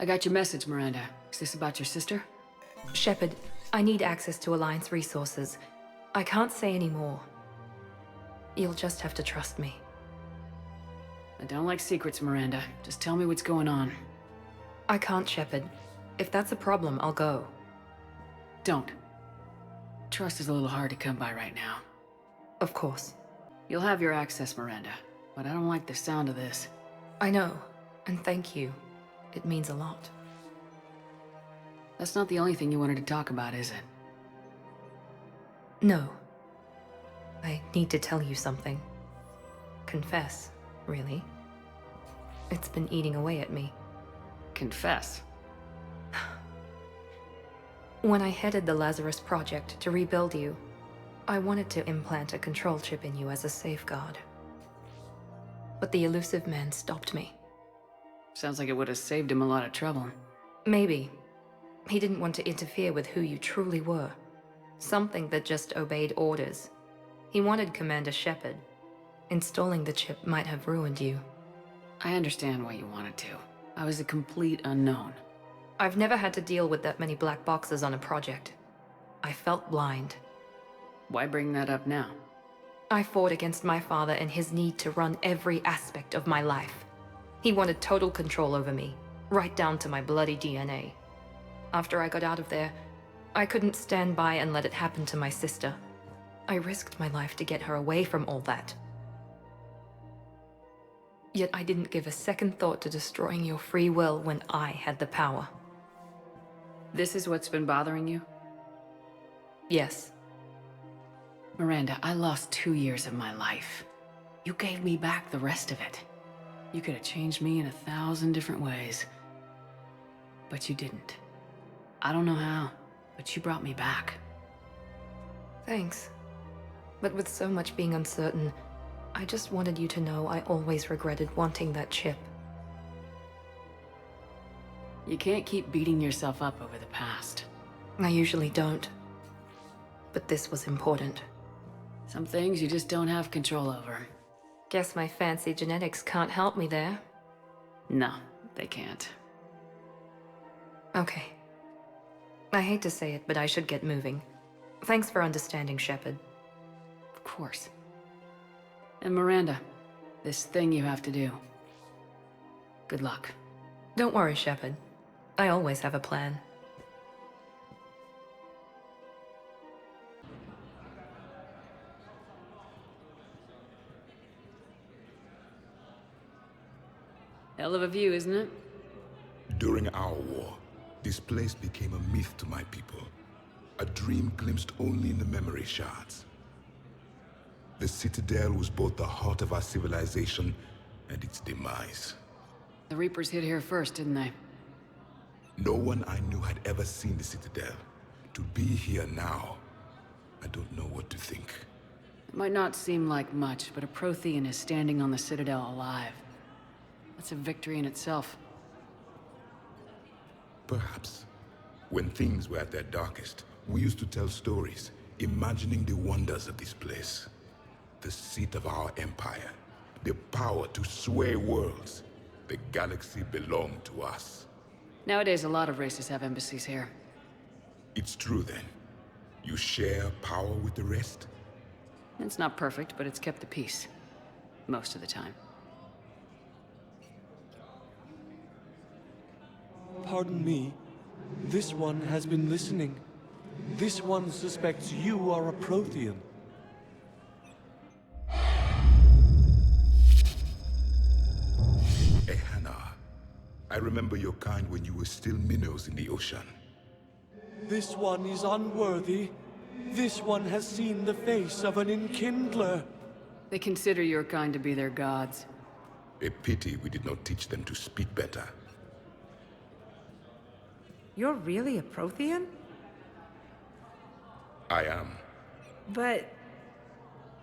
I got your message, Miranda. Is this about your sister? Shepard, I need access to Alliance resources. I can't say any more. You'll just have to trust me. I don't like secrets, Miranda. Just tell me what's going on. I can't, Shepard. If that's a problem, I'll go. Don't. Trust is a little hard to come by right now. Of course. You'll have your access, Miranda, but I don't like the sound of this. I know, and thank you. It means a lot. That's not the only thing you wanted to talk about, is it? No. I need to tell you something. Confess, really. It's been eating away at me. Confess. When I headed the Lazarus Project to rebuild you, I wanted to implant a control chip in you as a safeguard. But the elusive man stopped me. Sounds like it would have saved him a lot of trouble. Maybe. He didn't want to interfere with who you truly were. Something that just obeyed orders. He wanted Commander Shepard. Installing the chip might have ruined you. I understand why you wanted to. I was a complete unknown. I've never had to deal with that many black boxes on a project. I felt blind. Why bring that up now? I fought against my father and his need to run every aspect of my life. He wanted total control over me, right down to my bloody DNA. After I got out of there, I couldn't stand by and let it happen to my sister. I risked my life to get her away from all that. Yet I didn't give a second thought to destroying your free will when I had the power. This is what's been bothering you? Yes. Miranda, I lost 2 years of my life. You gave me back the rest of it. You could have changed me in 1,000 different ways. But you didn't. I don't know how, but you brought me back. Thanks. But with so much being uncertain, I just wanted you to know I always regretted wanting that chip. You can't keep beating yourself up over the past. I usually don't. But this was important. Some things you just don't have control over. Guess my fancy genetics can't help me there. No, they can't. Okay. I hate to say it, but I should get moving. Thanks for understanding, Shepard. Of course. And Miranda, this thing you have to do. Good luck. Don't worry, Shepard. I always have a plan. Hell of a view, isn't it? During our war, this place became a myth to my people. A dream glimpsed only in the memory shards. The Citadel was both the heart of our civilization and its demise. The Reapers hit here first, didn't they? No one I knew had ever seen the Citadel. To be here now, I don't know what to think. It might not seem like much, but a Prothean is standing on the Citadel alive. That's a victory in itself. Perhaps. When things were at their darkest, we used to tell stories, imagining the wonders of this place. The seat of our empire, the power to sway worlds. The galaxy belonged to us. Nowadays, a lot of races have embassies here. It's true then. You share power with the rest? It's not perfect, but it's kept the peace. Most of the time. Pardon me. This one has been listening. This one suspects you are a Prothean. Ehana, I remember your kind when you were still minnows in the ocean. This one is unworthy. This one has seen the face of an enkindler. They consider your kind to be their gods. A pity we did not teach them to speak better. You're really a Prothean? I am. But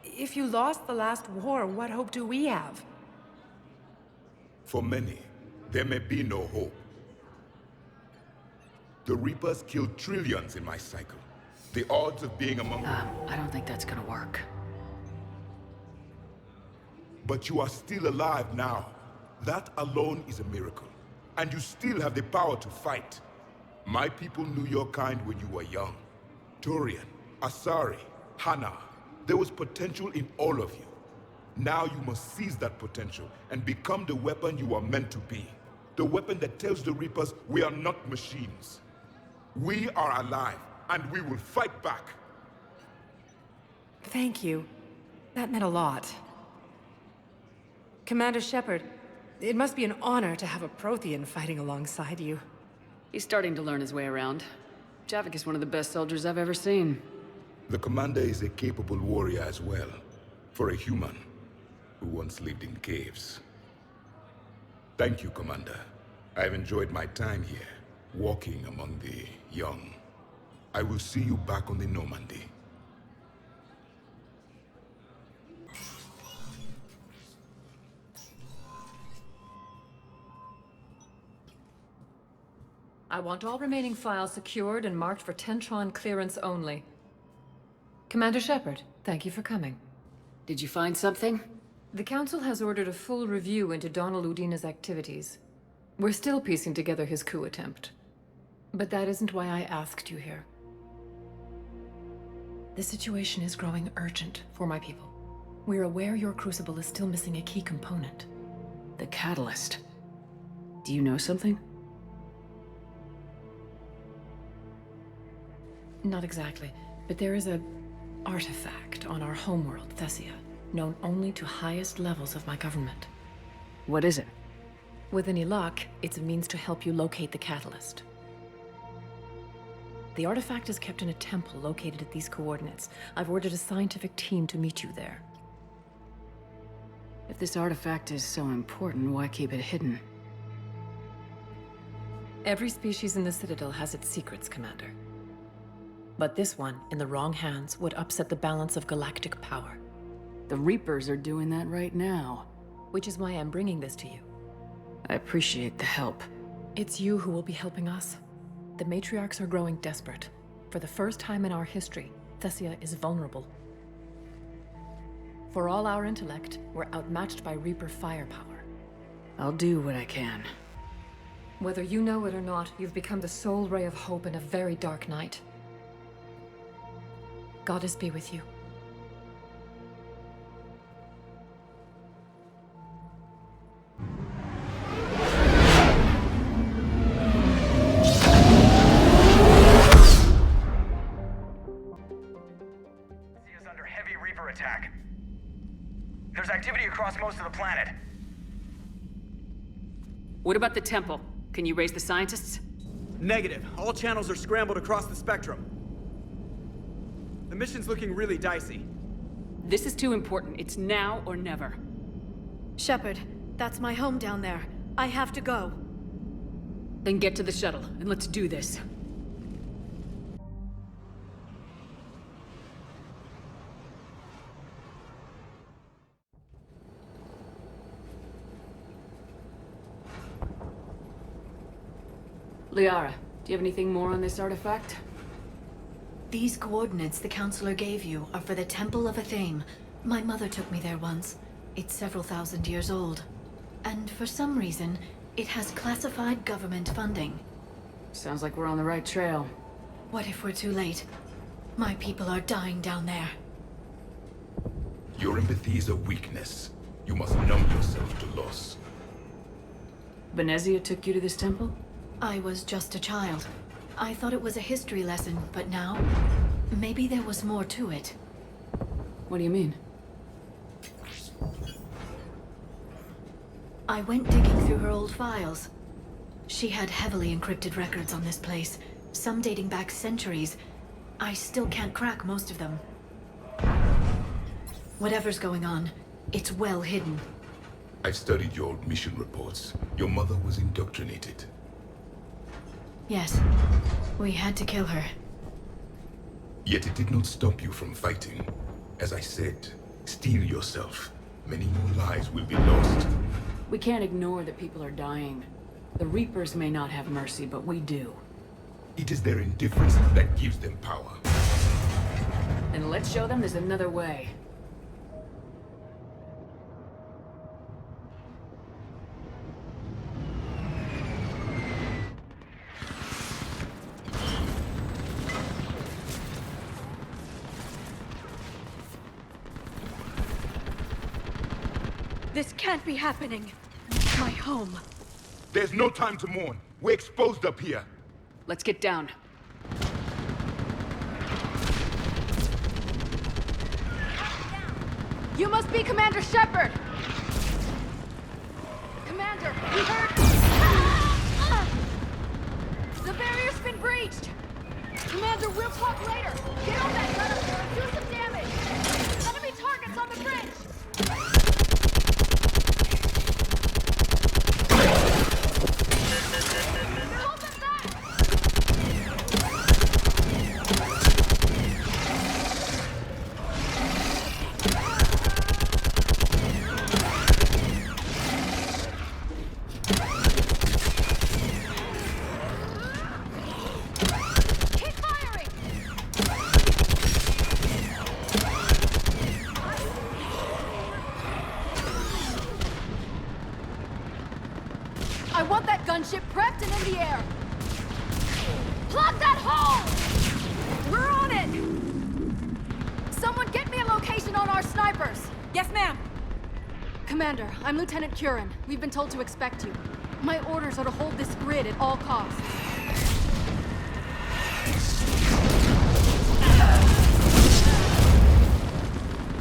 if you lost the last war, what hope do we have? For many, there may be no hope. The Reapers killed trillions in my cycle. The odds of being among them. I don't think that's gonna work. But you are still alive now. That alone is a miracle. and you still have the power to fight. My people knew your kind when you were young. Turian, Asari, Hana. There was potential in all of you. Now you must seize that potential and become the weapon you are meant to be. The weapon that tells the Reapers we are not machines. We are alive, and we will fight back. Thank you. That meant a lot. Commander Shepard, it must be an honor to have a Prothean fighting alongside you. He's starting to learn his way around. Javik is one of the best soldiers I've ever seen. The commander is a capable warrior as well, for a human who once lived in caves. Thank you, Commander. I've enjoyed my time here, walking among the young. I will see you back on the Normandy. I want all remaining files secured and marked for Tentron clearance only. Commander Shepard, thank you for coming. Did you find something? The Council has ordered a full review into Donald Udina's activities. We're still piecing together his coup attempt. But that isn't why I asked you here. The situation is growing urgent for my people. We're aware your crucible is still missing a key component. The catalyst. Do you know something? Not exactly, but there is a artifact on our homeworld, Thessia, known only to highest levels of my government. What is it? With any luck, it's a means to help you locate the catalyst. The artifact is kept in a temple located at these coordinates. I've ordered a scientific team to meet you there. If this artifact is so important, why keep it hidden? Every species in the Citadel has its secrets, Commander. But this one, in the wrong hands, would upset the balance of galactic power. The Reapers are doing that right now. Which is why I'm bringing this to you. I appreciate the help. It's you who will be helping us. The matriarchs are growing desperate. For the first time in our history, Thessia is vulnerable. For all our intellect, we're outmatched by Reaper firepower. I'll do what I can. Whether you know it or not, you've become the sole ray of hope in a very dark night. Goddess be with you. Is under heavy Reaper attack. There's activity across most of the planet. What about the temple? Can you raise the scientists? Negative. All channels are scrambled across the spectrum. The mission's looking really dicey. This is too important. It's now or never. Shepard, that's my home down there. I have to go. Then get to the shuttle, and let's do this. Liara, do you have anything more on this artifact? These coordinates the Counselor gave you are for the Temple of Athame. My mother took me there once. It's several thousand years old. And for some reason, it has classified government funding. Sounds like we're on the right trail. What if we're too late? My people are dying down there. Your empathy is a weakness. You must numb yourself to loss. Benezia took you to this temple? I was just a child. I thought it was a history lesson, but now, maybe there was more to it. What do you mean? I went digging through her old files. She had heavily encrypted records on this place, some dating back centuries. I still can't crack most of them. Whatever's going on, it's well hidden. I've studied your old mission reports. Your mother was indoctrinated. Yes, we had to kill her. Yet it did not stop you from fighting. As I said, steel yourself. Many more lives will be lost. We can't ignore that people are dying. The Reapers may not have mercy, but we do. It is their indifference that gives them power. And let's show them there's another way. This can't be happening. My home. There's no time to mourn. We're exposed up here. Let's get down. You must be Commander Shepard! Commander, you heard? The barrier's been breached! Commander, we'll talk later! Get on that gunner! Do some damage! Enemy targets on the bridge! Hold them back! Keep firing! I want that gunship prepped and in the air! Plug that hole! We're on it! Someone get me a location on our snipers! Yes, ma'am. Commander, I'm Lieutenant Curran. We've been told to expect you. My orders are to hold this grid at all costs.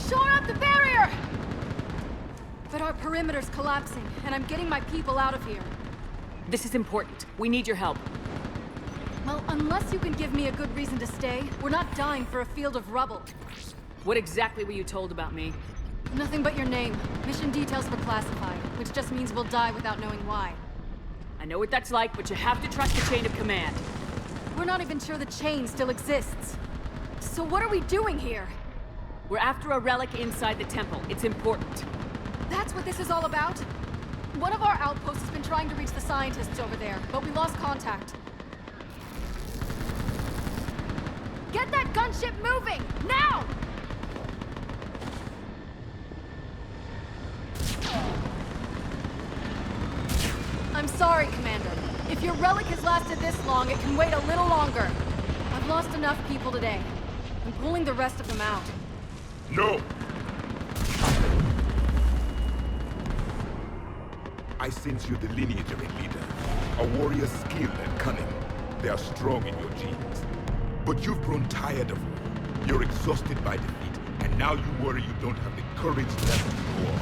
Shore up the barrier! But our perimeter's collapsing, and I'm getting my people out of here. This is important. We need your help. Well, unless you can give me a good reason to stay, we're not dying for a field of rubble. What exactly were you told about me? Nothing but your name. Mission details were classified, which just means we'll die without knowing why. I know what that's like, but you have to trust the chain of command. We're not even sure the chain still exists. So what are we doing here? We're after a relic inside the temple. It's important. That's what this is all about? One of our outposts has been trying to reach the scientists over there, but we lost contact. Get that gunship moving! Now! I'm sorry, Commander. If your relic has lasted this long, it can wait a little longer. I've lost enough people today. I'm pulling the rest of them out. No! I sense you're the lineage of a leader. A warrior's skill and cunning. They are strong in your genes. But you've grown tired of war. You're exhausted by defeat, and now you worry you don't have the courage left to go on.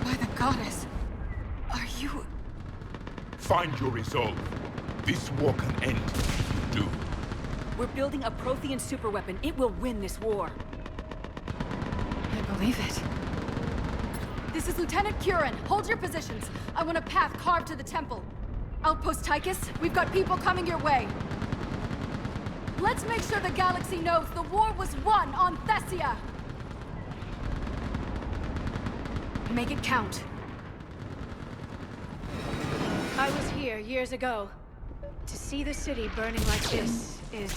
By the goddess, are you... Find your resolve. This war can end if you do. We're building a Prothean superweapon. It will win this war. I believe it. This is Lieutenant Curran. Hold your positions. I want a path carved to the temple. Outpost Tychus, we've got people coming your way. Let's make sure the galaxy knows the war was won on Thessia. Make it count. I was here years ago. To see the city burning like this is...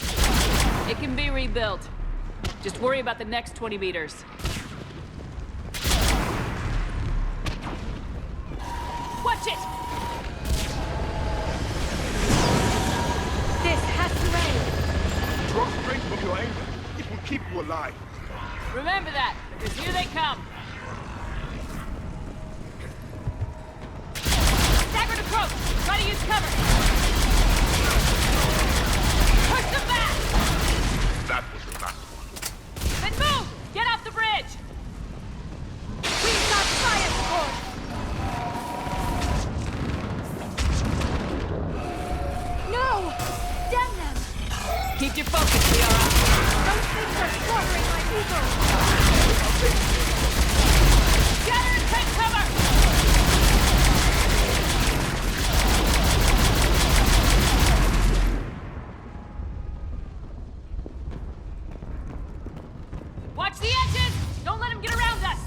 It can be rebuilt. Just worry about the next 20 meters. Watch it! This has to end! Draw strength from your anger. It will keep you alive. Remember that, because here they come. Staggered approach! Try to use cover! Push them back! That was the last one. Then move! Get off the bridge! We've got science force! No! Damn them! Keep your focus, Liara. Those things are slaughtering my people! Gather and take cover! Watch the edges! Don't let him get around us!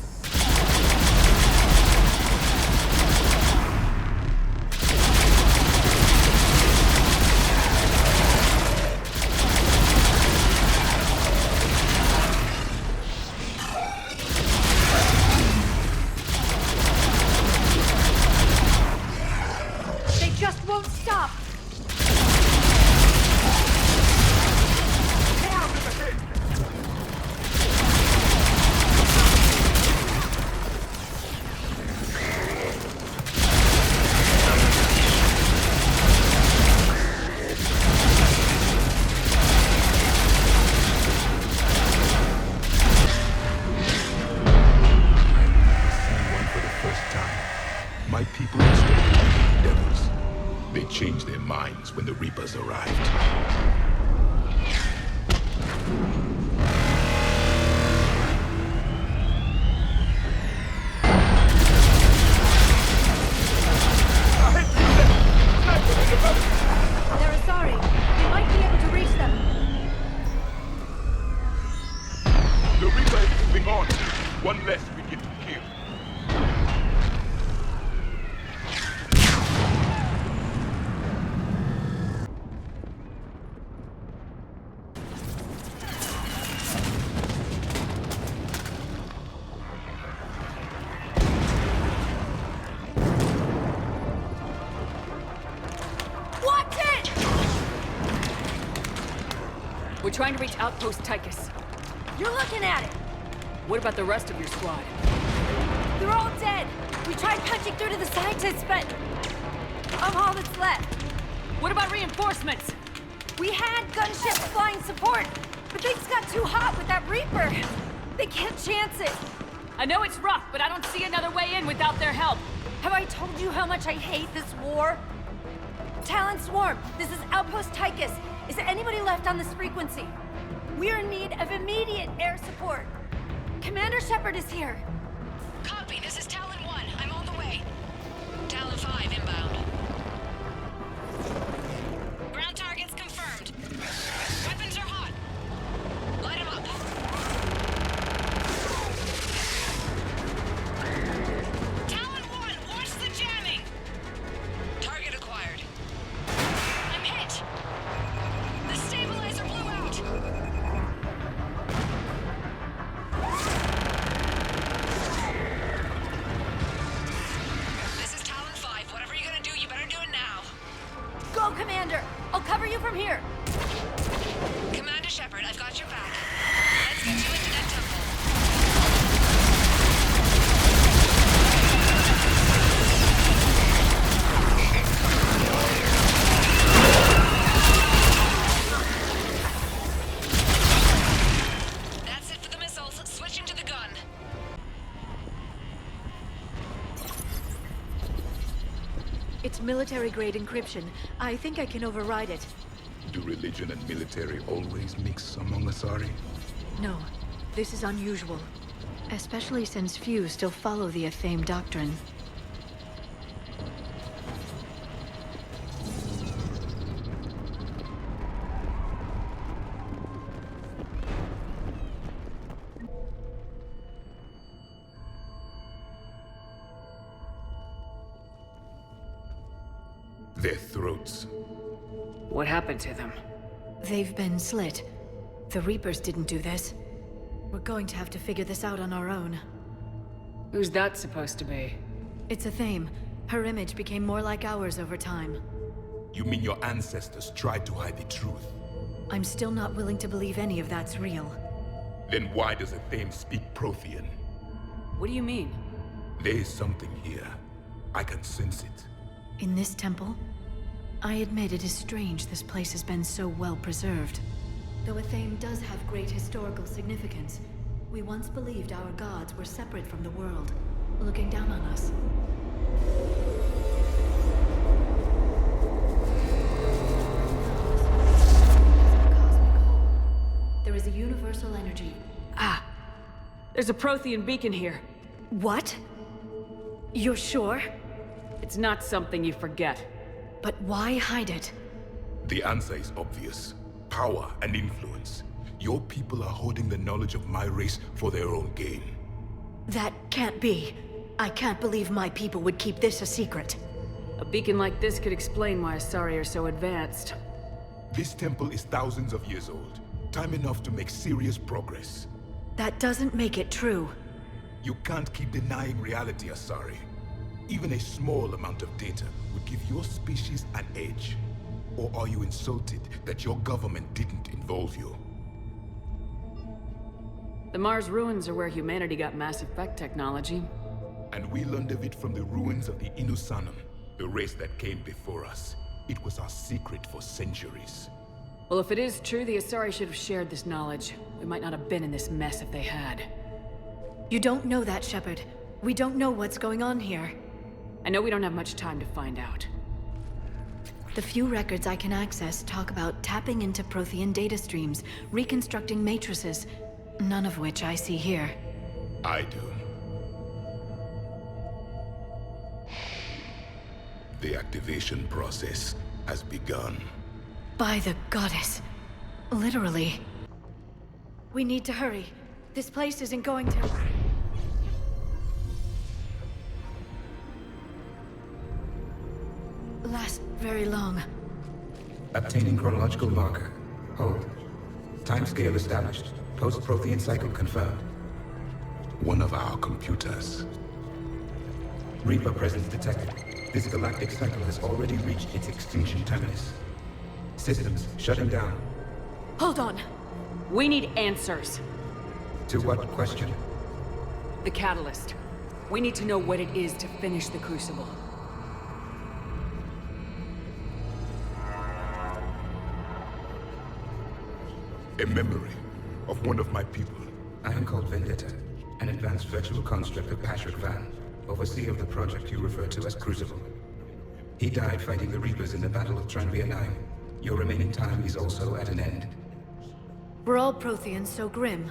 They just won't stop! One less we get to kill. We're trying to reach Outpost Tychus. You're looking at it! What about the rest of your squad? They're all dead! We tried punching through to the scientists, but... I'm all that's left. What about reinforcements? We had gunships flying support, but things got too hot with that Reaper. They can't chance it. I know it's rough, but I don't see another way in without their help. Have I told you how much I hate this war? Talon Swarm, this is Outpost Tychus. Is there anybody left on this frequency? We're in need of immediate air support. Commander Shepard is here. Copy, this is Talon 1. I'm on the way. Talon 5 inbound. Ground targets confirmed. Weapons are hot. Light them up. Talon 1, watch the jamming! Target acquired. I'm hit! The stabilizer blew out! This is Talon 5. Whatever you're gonna do, you better do it now. Go, Commander! I'll cover you from here. Commander Shepard, I've got your back. Let's get you into that temple. That's it for the missiles. Switching to the gun. It's military-grade encryption. I think I can override it. Do religion and military always mix among Asari? No, this is unusual. Especially since few still follow the Athame doctrine. Their throats. What happened to them? They've been slit. The Reapers didn't do this. We're going to have to figure this out on our own. Who's that supposed to be? It's Athame. Her image became more like ours over time. You mean your ancestors tried to hide the truth? I'm still not willing to believe any of that's real. Then why does Athame speak Prothean? What do you mean? There is something here. I can sense it. In this temple? I admit it is strange this place has been so well preserved. Though Athame does have great historical significance, we once believed our gods were separate from the world, looking down on us. There is a universal energy. Ah! There's a Prothean beacon here. What? You're sure? It's not something you forget. But why hide it? The answer is obvious. Power and influence. Your people are holding the knowledge of my race for their own gain. That can't be. I can't believe my people would keep this a secret. A beacon like this could explain why Asari are so advanced. This temple is thousands of years old. Time enough to make serious progress. That doesn't make it true. You can't keep denying reality, Asari. Even a small amount of data would give your species an edge. Or are you insulted that your government didn't involve you? The Mars ruins are where humanity got Mass Effect technology. And we learned of it from the ruins of the Inusanum, the race that came before us. It was our secret for centuries. Well, if it is true, the Asari should have shared this knowledge. We might not have been in this mess if they had. You don't know that, Shepard. We don't know what's going on here. I know we don't have much time to find out. The few records I can access talk about tapping into Prothean data streams, reconstructing matrices, none of which I see here. I do. The activation process has begun. By the goddess. Literally. We need to hurry. This place isn't going to... very long. Obtaining chronological marker. Hold. Timescale established. Post-Prothean cycle confirmed. One of our computers. Reaper presence detected. This galactic cycle has already reached its extinction terminus. Systems shutting down. Hold on. We need answers. To what question? The catalyst. We need to know what it is to finish the Crucible. A memory of one of my people. I am called Vendetta, an advanced virtual construct of Patrick Van, overseer of the project you refer to as Crucible. He died fighting the Reapers in the Battle of Tranvia 9. Your remaining time is also at an end. Were all Protheans so grim?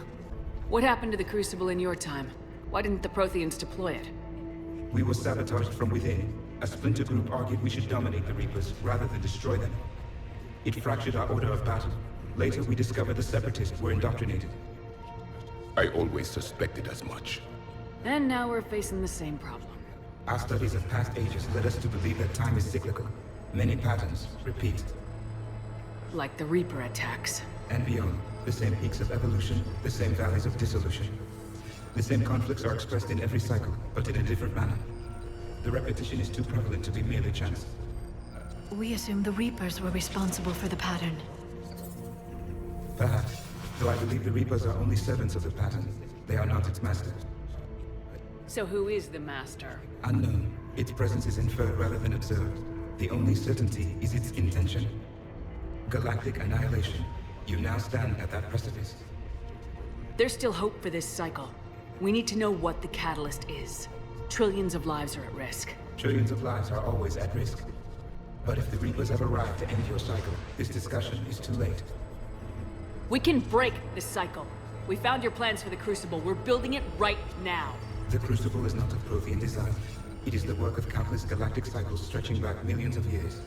What happened to the Crucible in your time? Why didn't the Protheans deploy it? We were sabotaged from within. A splinter group argued we should dominate the Reapers rather than destroy them. It fractured our order of battle. Later, we discovered the Separatists were indoctrinated. I always suspected as much. And now we're facing the same problem. Our studies of past ages led us to believe that time is cyclical. Many patterns repeat. Like the Reaper attacks. And beyond, the same peaks of evolution, the same valleys of dissolution. The same conflicts are expressed in every cycle, but in a different manner. The repetition is too prevalent to be merely chance. We assumed the Reapers were responsible for the pattern. Perhaps, though I believe the Reapers are only servants of the pattern. They are not its masters. So who is the Master? Unknown. Its presence is inferred rather than observed. The only certainty is its intention. Galactic annihilation. You now stand at that precipice. There's still hope for this cycle. We need to know what the catalyst is. Trillions of lives are at risk. Trillions of lives are always at risk. But if the Reapers have arrived to end your cycle, this discussion is too late. We can break this cycle. We found your plans for the Crucible. We're building it right now. The Crucible is not of Prothean design. It is the work of countless galactic cycles stretching back millions of years.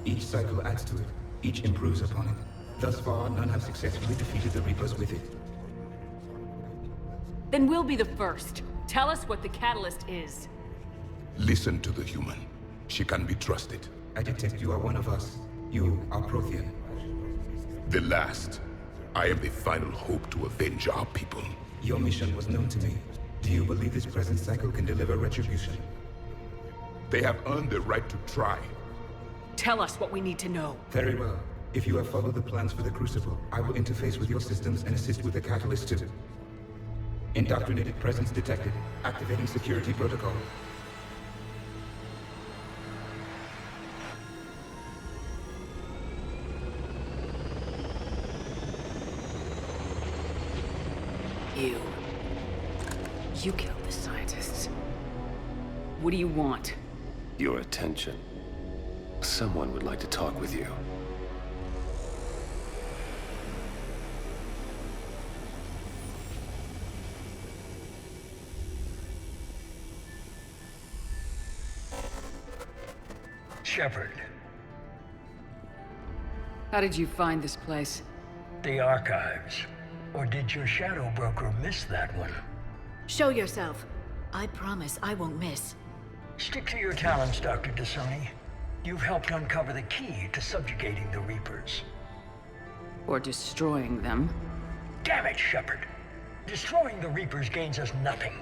Each cycle adds to it. Each improves upon it. Thus far, none have successfully defeated the Reapers with it. Then we'll be the first. Tell us what the catalyst is. Listen to the human. She can be trusted. I detect you are one of us. You are Prothean. The last. I am the final hope to avenge our people. Your mission was known to me. Do you believe this present cycle can deliver retribution? They have earned the right to try. Tell us what we need to know. Very well. If you have followed the plans for the Crucible, I will interface with your systems and assist with the catalyst too. Indoctrinated presence detected. Activating security protocol. You killed the scientists. What do you want? Your attention. Someone would like to talk with you. Shepard. How did you find this place? The archives. Or did your shadow broker miss that one? Show yourself. I promise I won't miss. Stick to your talents, Dr. Dasoni. You've helped uncover the key to subjugating the Reapers. Or destroying them. Damn it, Shepard. Destroying the Reapers gains us nothing.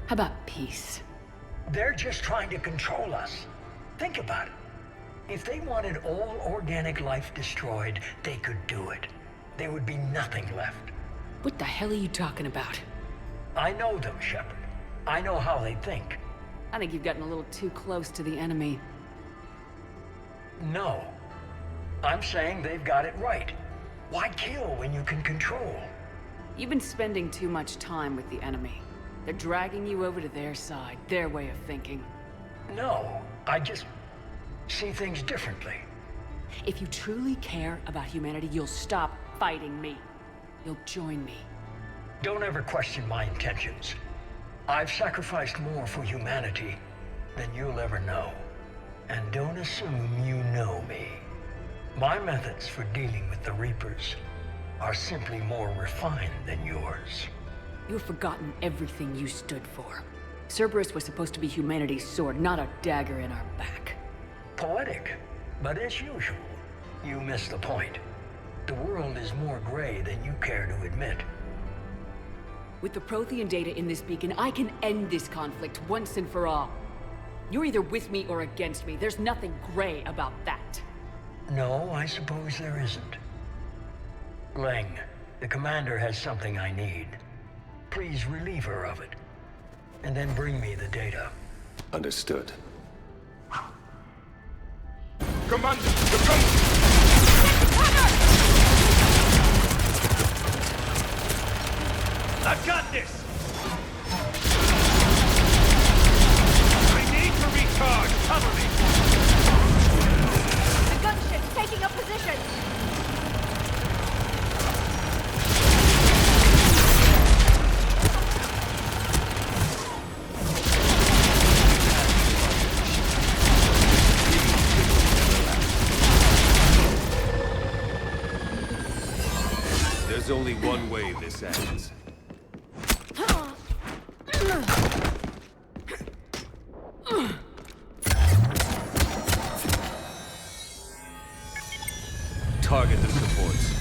How about peace? They're just trying to control us. Think about it. If they wanted all organic life destroyed, they could do it. There would be nothing left. What the hell are you talking about? I know them, Shepard. I know how they think. I think you've gotten a little too close to the enemy. No. I'm saying they've got it right. Why kill when you can control? You've been spending too much time with the enemy. They're dragging you over to their side, their way of thinking. No, I just see things differently. If you truly care about humanity, you'll stop fighting me. You'll join me. Don't ever question my intentions. I've sacrificed more for humanity than you'll ever know. And don't assume you know me. My methods for dealing with the Reapers are simply more refined than yours. You've forgotten everything you stood for. Cerberus was supposed to be humanity's sword, not a dagger in our back. Poetic. But as usual, you missed the point. The world is more gray than you care to admit. With the Prothean data in this beacon, I can end this conflict once and for all. You're either with me or against me. There's nothing gray about that. No, I suppose there isn't. Leng, the commander has something I need. Please relieve her of it. And then bring me the data. Understood. Commander! I've got this! I need to recharge! Cover me! The gunship's taking up position! There's only one way this ends. Target the supports.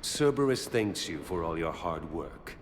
Cerberus thanks you for all your hard work.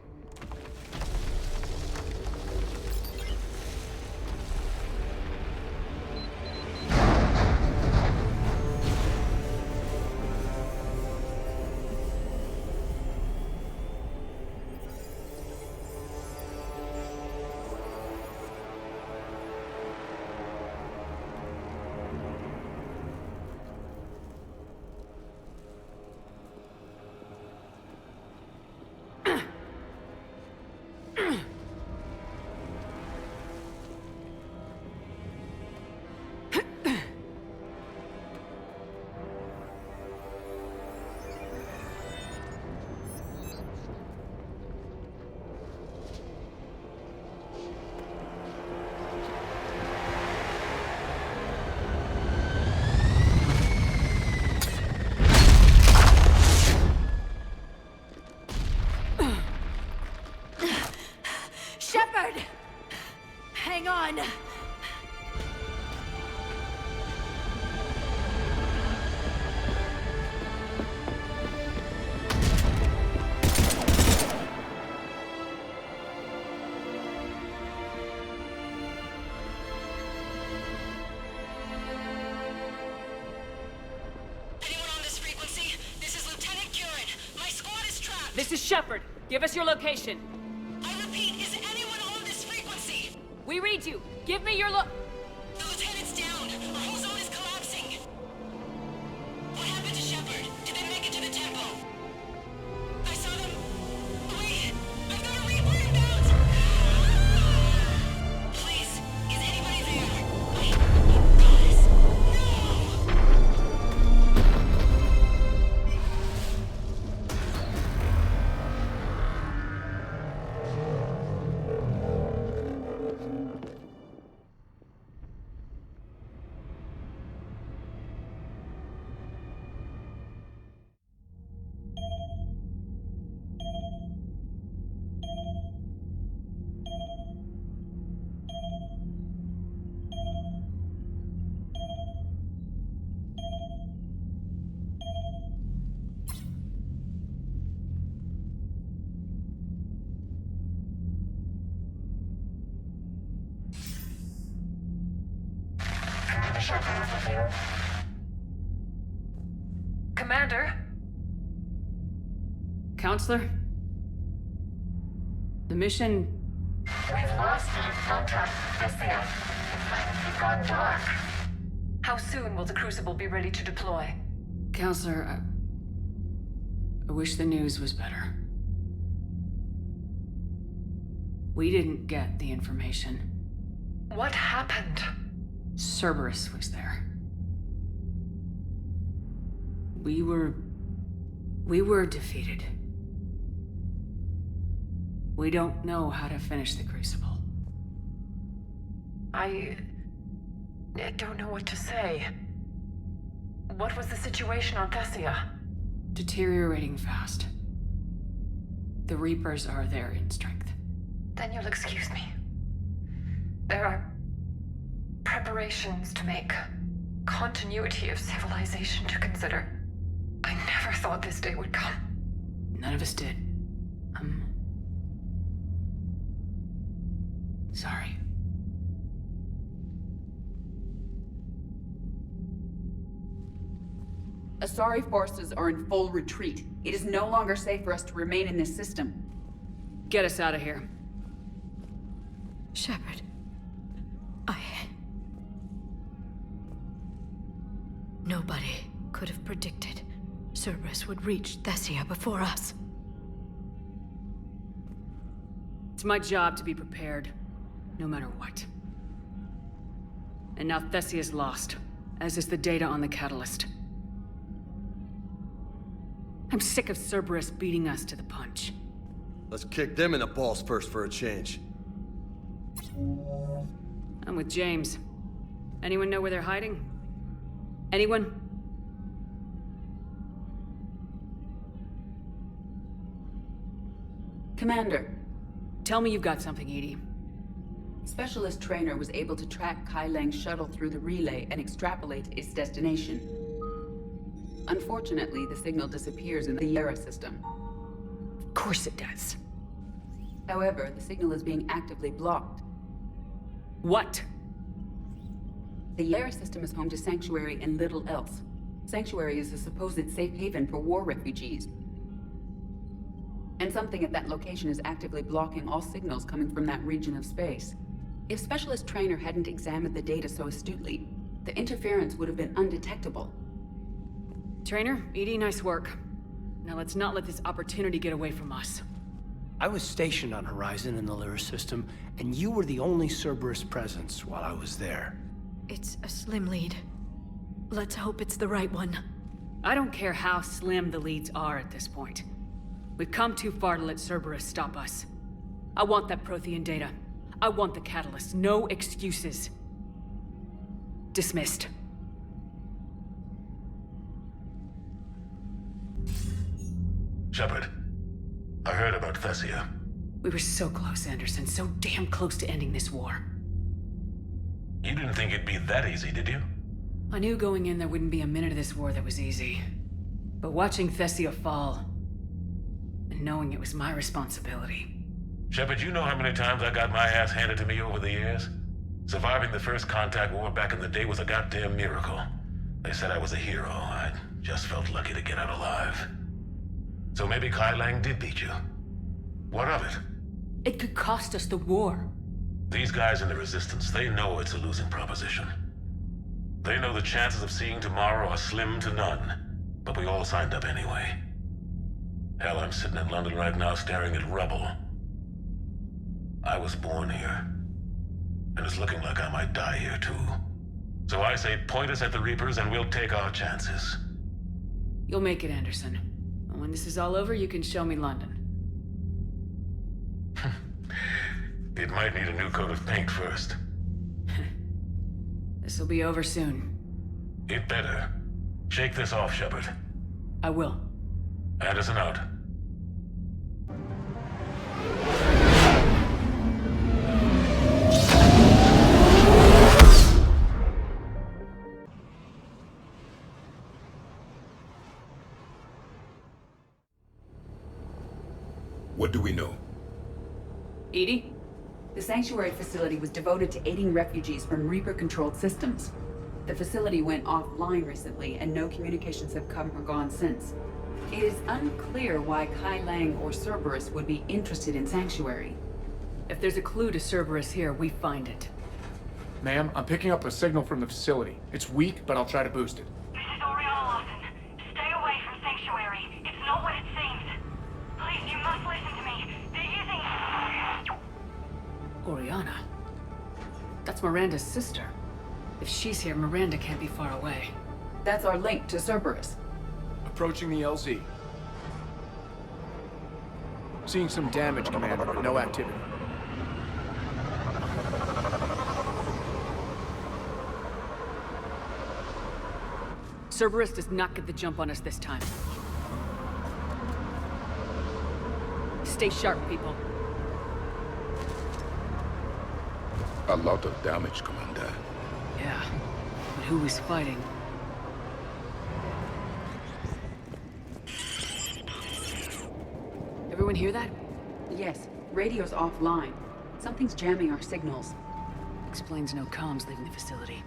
Hang on! This is Shepard. Give us your location. I repeat, is anyone on this frequency? We read you. Give me your The lieutenant's down. Our whole zone is collapsing. What happened to Shepard? Did they make it to the temple? I saw them. Wait, I've got a Reaper inbound. Please, is anybody there? Guys, Commander? Counselor? The mission... We've lost contact with the It's gone dark. How soon will the Crucible be ready to deploy? Counselor, I wish the news was better. We didn't get the information. What happened? Cerberus was there. We were defeated. We don't know how to finish the Crucible. I don't know what to say. What was the situation on Thessia? Deteriorating fast. The Reapers are there in strength. Then you'll excuse me. There are preparations to make, continuity of civilization to consider. I never thought this day would come. None of us did. Sorry. Asari forces are in full retreat. It is no longer safe for us to remain in this system. Get us out of here. Shepard. Nobody could have predicted Cerberus would reach Thessia before us. It's my job to be prepared, no matter what. And now Thessia's lost, as is the data on the catalyst. I'm sick of Cerberus beating us to the punch. Let's kick them in the balls first for a change. I'm with James. Anyone know where they're hiding? Anyone? Commander. Tell me you've got something, Edie. Specialist Trainer was able to track Kai Lang's shuttle through the relay and extrapolate its destination. Unfortunately, the signal disappears in the Yara system. Of course it does. However, the signal is being actively blocked. What? The Yara system is home to Sanctuary and little else. Sanctuary is a supposed safe haven for war refugees. And something at that location is actively blocking all signals coming from that region of space. If Specialist Trainer hadn't examined the data so astutely, the interference would have been undetectable. Trainer, Edie, nice work. Now let's not let this opportunity get away from us. I was stationed on Horizon in the Lyra system, and you were the only Cerberus presence while I was there. It's a slim lead. Let's hope it's the right one. I don't care how slim the leads are at this point. We've come too far to let Cerberus stop us. I want that Prothean data. I want the catalyst. No excuses. Dismissed. Shepard, I heard about Thessia. We were so close, Anderson. So damn close to ending this war. You didn't think it'd be that easy, did you? I knew going in there wouldn't be a minute of this war that was easy. But watching Thessia fall, and knowing it was my responsibility. Shepard, you know how many times I got my ass handed to me over the years? Surviving the first contact war back in the day was a goddamn miracle. They said I was a hero. I just felt lucky to get out alive. So maybe Kai Lang did beat you. What of it? It could cost us the war. These guys in the Resistance, they know it's a losing proposition. They know the chances of seeing tomorrow are slim to none, but we all signed up anyway. Hell, I'm sitting in London right now staring at rubble. I was born here, and it's looking like I might die here too. So I say point us at the Reapers and we'll take our chances. You'll make it, Anderson. And when this is all over, you can show me London. It might need a new coat of paint first. This'll be over soon. It better. Shake this off, Shepard. I will. Anderson out. What do we know? Edie? The Sanctuary facility was devoted to aiding refugees from Reaper-controlled systems. The facility went offline recently, and no communications have come or gone since. It is unclear why Kai Lang or Cerberus would be interested in Sanctuary. If there's a clue to Cerberus here, we find it. Ma'am, I'm picking up a signal from the facility. It's weak, but I'll try to boost it. This is Oriana Lawson. Stay away from Sanctuary. It's not what it seems. Please, you must listen to me. They're using... Oriana? That's Miranda's sister. If she's here, Miranda can't be far away. That's our link to Cerberus. Approaching the LZ. Seeing some damage, Commander, but no activity. Cerberus does not get the jump on us this time. Stay sharp, people. A lot of damage, Commander. Yeah, but who was fighting? Everyone hear that? Yes, radio's offline. Something's jamming our signals. Explains no comms leaving the facility.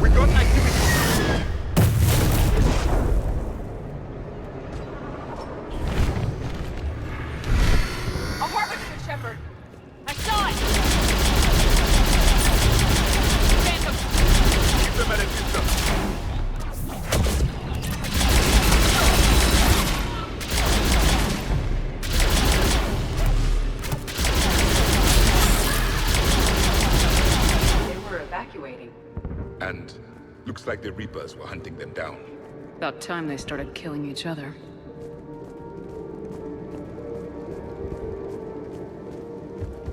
We got activity! I'll work with you, Shepard. I saw it! Phantom! Keep them at a distance. Evacuating. And looks like the Reapers were hunting them down. About time they started killing each other.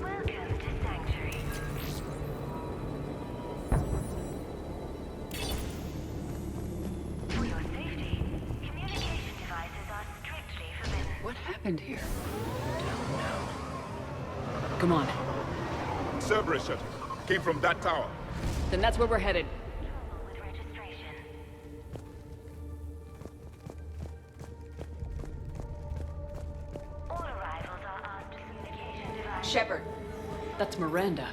Welcome to Sanctuary. For your safety, communication devices are strictly forbidden. What happened here? Come on. Cerberus shuttle came from that tower. Then that's where we're headed. With registration. All arrivals are asked to communication devices. Shepard. That's Miranda.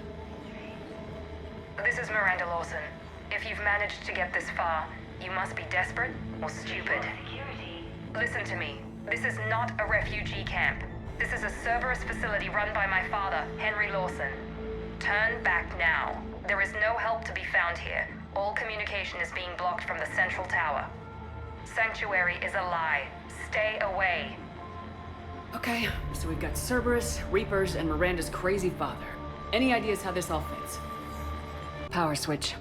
This is Miranda Lawson. If you've managed to get this far, you must be desperate or stupid. Security. Listen to me. This is not a refugee camp. This is a Cerberus facility run by my father, Henry Lawson. Turn back now. There is no help to be found here. All communication is being blocked from the central tower. Sanctuary is a lie. Stay away. Okay, so we've got Cerberus, Reapers, and Miranda's crazy father. Any ideas how this all fits? Power switch.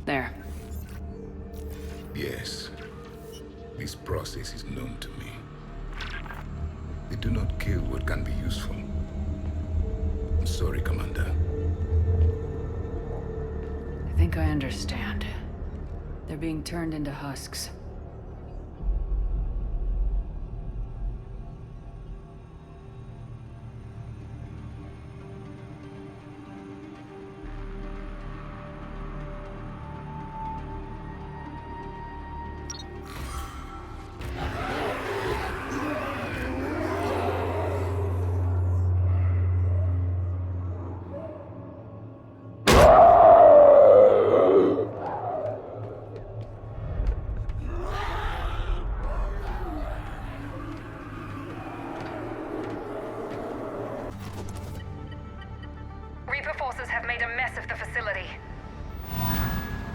There. Yes. This process is known to me. They do not kill what can be useful. I'm sorry, Commander. I think I understand. They're being turned into husks.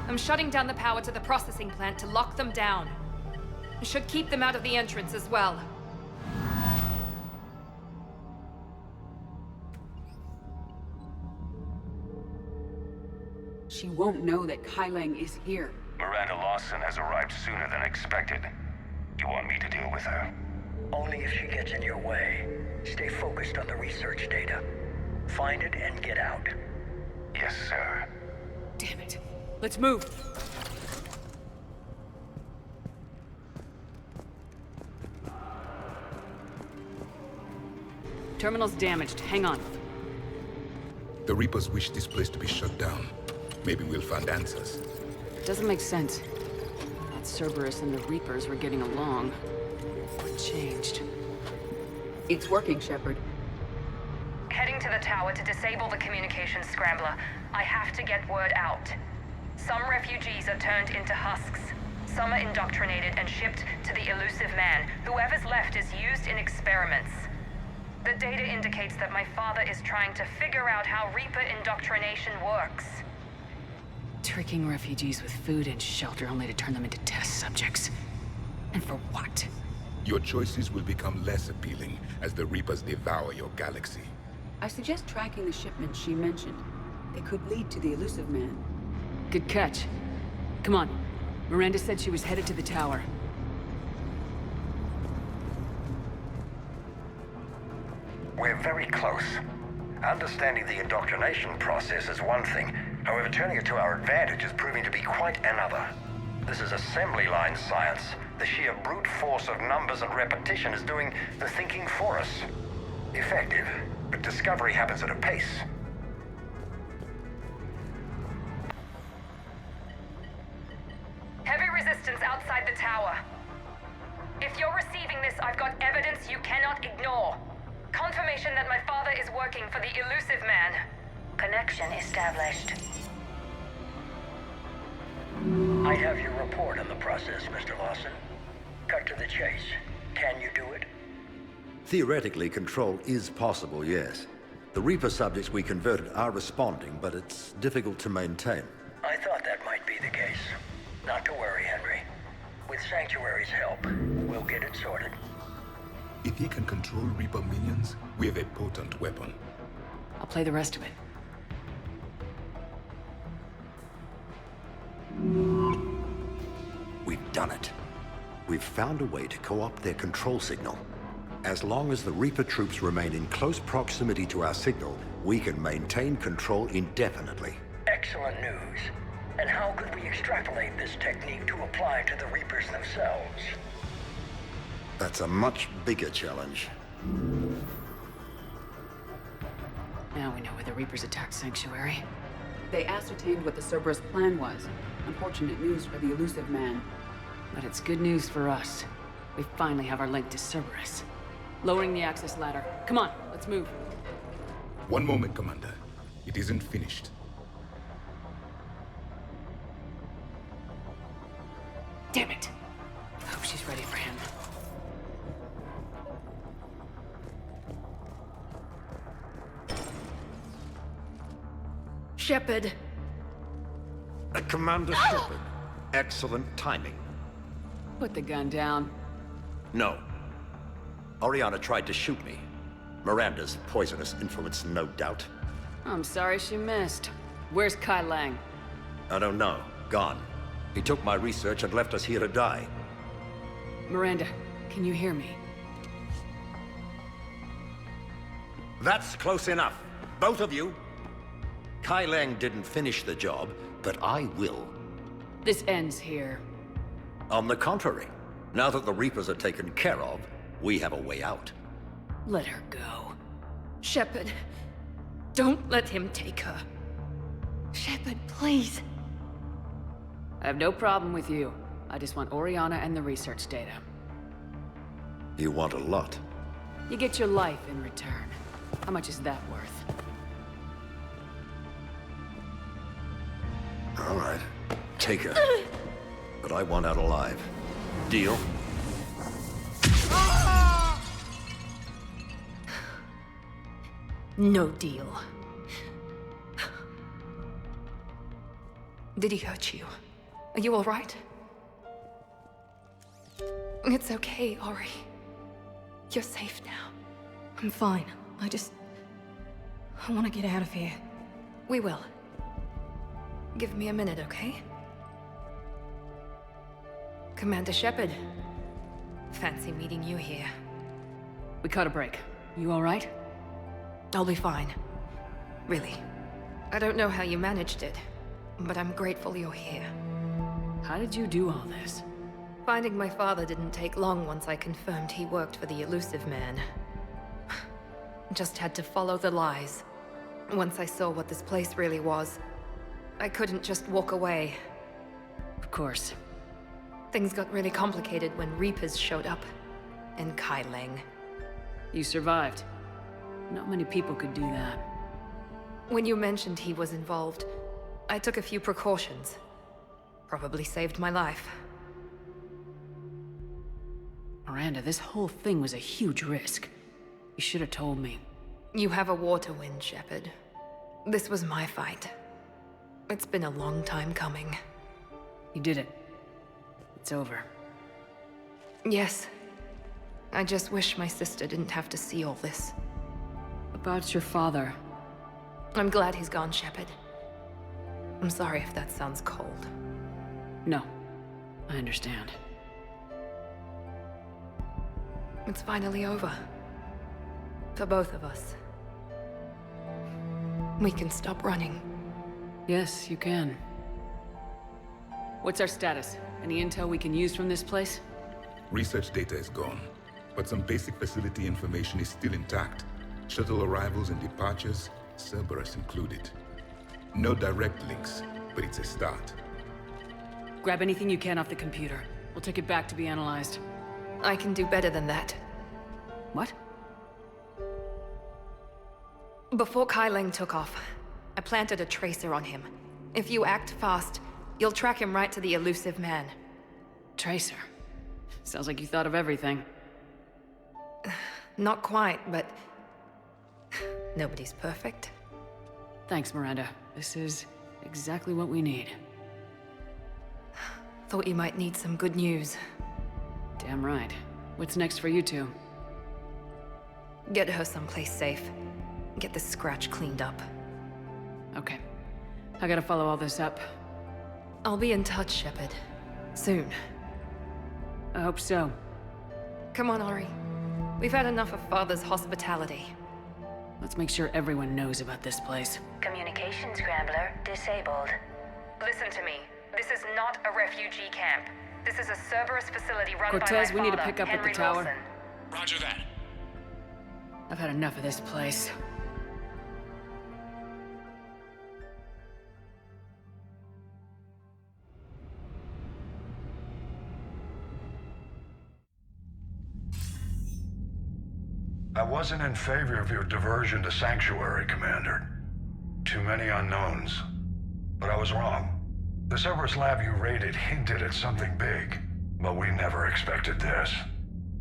I'm shutting down the power to the processing plant to lock them down. I should keep them out of the entrance as well. She won't know that Kai Lang is here. Miranda Lawson has arrived sooner than expected. You want me to deal with her? Only if she gets in your way. Stay focused on the research data. Find it and get out. Yes, sir. Damn it. Let's move. Terminal's damaged. Hang on. The Reapers wish this place to be shut down. Maybe we'll find answers. Doesn't make sense. That Cerberus and the Reapers were getting along. What changed? It's working, Shepard. Heading to the tower to disable the communications scrambler. I have to get word out. Some refugees are turned into husks. Some are indoctrinated and shipped to the elusive man. Whoever's left is used in experiments. The data indicates that my father is trying to figure out how Reaper indoctrination works. Tricking refugees with food and shelter only to turn them into test subjects. And for what? Your choices will become less appealing as the Reapers devour your galaxy. I suggest tracking the shipment she mentioned. It could lead to the elusive man. Good catch. Come on. Miranda said she was headed to the tower. We're very close. Understanding the indoctrination process is one thing. However, turning it to our advantage is proving to be quite another. This is assembly line science. The sheer brute force of numbers and repetition is doing the thinking for us. Effective, but discovery happens at a pace. Heavy resistance outside the tower. If you're receiving this, I've got evidence you cannot ignore. Confirmation that my father is working for the elusive man. Connection established. I have your report on the process, Mr. Lawson. Cut to the chase. Can you do it? Theoretically, control is possible, yes. The Reaper subjects we converted are responding, but it's difficult to maintain. I thought that might be the case. Not to worry, Henry. With Sanctuary's help, we'll get it sorted. If he can control Reaper minions, we have a potent weapon. I'll play the rest of it. We've done it. We've found a way to co-opt their control signal. As long as the Reaper troops remain in close proximity to our signal, we can maintain control indefinitely. Excellent news. And how could we extrapolate this technique to apply to the Reapers themselves? That's a much bigger challenge. Now we know where the Reapers attacked Sanctuary. They ascertained what the Cerberus plan was. Unfortunate news for the elusive man. But it's good news for us. We finally have our link to Cerberus. Lowering the access ladder. Come on, let's move. One moment, Commander. It isn't finished. Damn it! I hope she's ready for him. Shepard! Commander Shepard. Excellent timing. Put the gun down. No. Oriana tried to shoot me. Miranda's poisonous influence, no doubt. I'm sorry she missed. Where's Kai Lang? I don't know. Gone. He took my research and left us here to die. Miranda, can you hear me? That's close enough. Both of you. Kai Lang didn't finish the job, but I will. This ends here. On the contrary, now that the Reapers are taken care of, we have a way out. Let her go. Shepard, don't let him take her. Shepard, please. I have no problem with you. I just want Oriana and the research data. You want a lot. You get your life in return. How much is that worth? All right. Take her. But I want out alive. Deal? No deal. Did he hurt you? Are you all right? It's okay, Ori. You're safe now. I'm fine. I want to get out of here. We will. Give me a minute, okay? Commander Shepard. Fancy meeting you here. We caught a break. You all right? I'll be fine. Really. I don't know how you managed it, but I'm grateful you're here. How did you do all this? Finding my father didn't take long once I confirmed he worked for the elusive man. Just had to follow the lies. Once I saw what this place really was, I couldn't just walk away. Of course. Things got really complicated when Reapers showed up. And Kai Lang. You survived. Not many people could do that. When you mentioned he was involved, I took a few precautions. Probably saved my life. Miranda, this whole thing was a huge risk. You should have told me. You have a war to win, Shepard. This was my fight. It's been a long time coming. You did it. It's over. Yes. I just wish my sister didn't have to see all this. About your father. I'm glad he's gone, Shepard. I'm sorry if that sounds cold. No, I understand. It's finally over. For both of us. We can stop running. Yes, you can. What's our status? Any intel we can use from this place? Research data is gone, but some basic facility information is still intact. Shuttle arrivals and departures, Cerberus included. No direct links, but it's a start. Grab anything you can off the computer. We'll take it back to be analyzed. I can do better than that. What? Before Kai Leng took off, I planted a tracer on him. If you act fast, you'll track him right to the elusive man. Tracer? Sounds like you thought of everything. Not quite, but... nobody's perfect. Thanks, Miranda. This is exactly what we need. Thought you might need some good news. Damn right. What's next for you two? Get her someplace safe. Get the scratch cleaned up. Okay. I gotta follow all this up. I'll be in touch, Shepard. Soon. I hope so. Come on, Ori. We've had enough of Father's hospitality. Let's make sure everyone knows about this place. Communication scrambler disabled. Listen to me. This is not a refugee camp. This is a Cerberus facility run by my Cortez, father, we need to pick up Henry at the tower. Wilson. Roger that. I've had enough of this place. I wasn't in favor of your diversion to Sanctuary, Commander. Too many unknowns. But I was wrong. The Cerberus lab you raided hinted at something big, but we never expected this.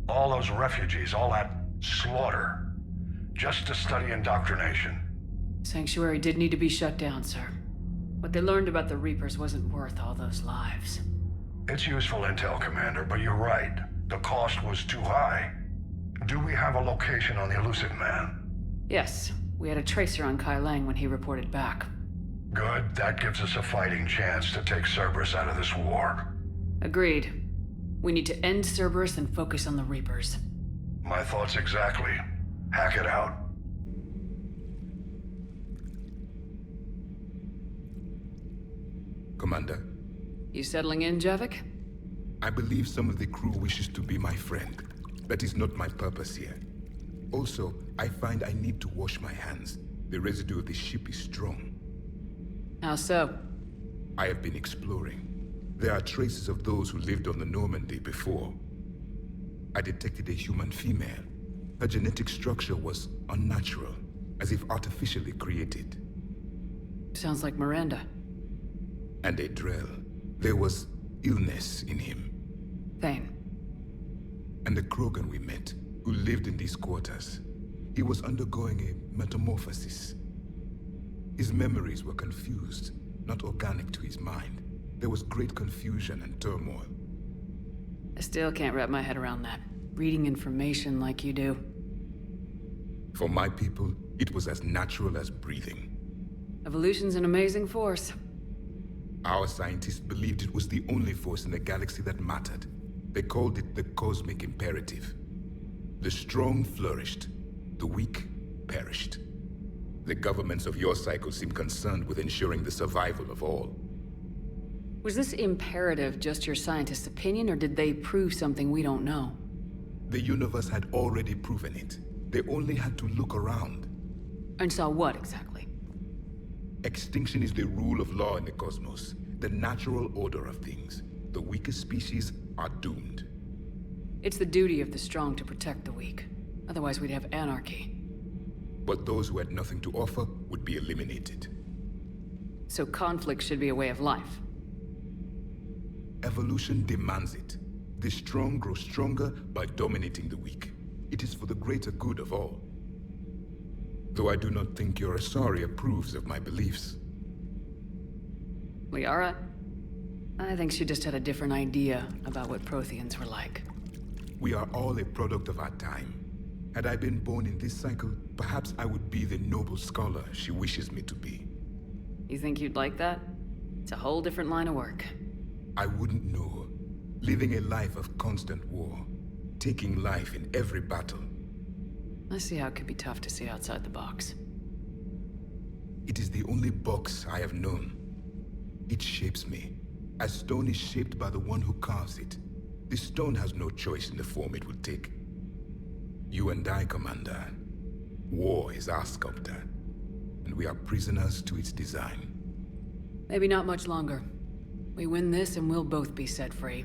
All those refugees, all that slaughter, just to study indoctrination. Sanctuary did need to be shut down, sir. What they learned about the Reapers wasn't worth all those lives. It's useful intel, Commander, but you're right. The cost was too high. Do we have a location on the elusive man? Yes, we had a tracer on Kai Leng when he reported back. Good, that gives us a fighting chance to take Cerberus out of this war. Agreed. We need to end Cerberus and focus on the Reapers. My thoughts exactly. Hack it out. Commander? You settling in, Javik? I believe some of the crew wishes to be my friend. That is not my purpose here. Also, I find I need to wash my hands. The residue of the ship is strong. How so? I have been exploring. There are traces of those who lived on the Normandy before. I detected a human female. Her genetic structure was unnatural, as if artificially created. Sounds like Miranda. And a Drell. There was illness in him. Thane. And the Krogan we met, who lived in these quarters. He was undergoing a metamorphosis. His memories were confused, not organic to his mind. There was great confusion and turmoil. I still can't wrap my head around that. Reading information like you do. For my people, it was as natural as breathing. Evolution's an amazing force. Our scientists believed it was the only force in the galaxy that mattered. They called it the cosmic imperative. The strong flourished, the weak perished. The governments of your cycle seem concerned with ensuring the survival of all. Was this imperative just your scientists' opinion, or did they prove something we don't know? The universe had already proven it. They only had to look around. And saw what, exactly? Extinction is the rule of law in the cosmos, the natural order of things. The weakest species are doomed. It's the duty of the strong to protect the weak. Otherwise we'd have anarchy. But those who had nothing to offer would be eliminated. So conflict should be a way of life. Evolution demands it. The strong grow stronger by dominating the weak. It is for the greater good of all. Though I do not think your Asari approves of my beliefs. Liara? I think she just had a different idea about what Protheans were like. We are all a product of our time. Had I been born in this cycle, perhaps I would be the noble scholar she wishes me to be. You think you'd like that? It's a whole different line of work. I wouldn't know. Living a life of constant war. Taking life in every battle. I see how it could be tough to see outside the box. It is the only box I have known. It shapes me, as stone is shaped by the one who carves it. The stone has no choice in the form it will take. You and I, Commander. War is our sculptor, and we are prisoners to its design. Maybe not much longer. We win this and we'll both be set free.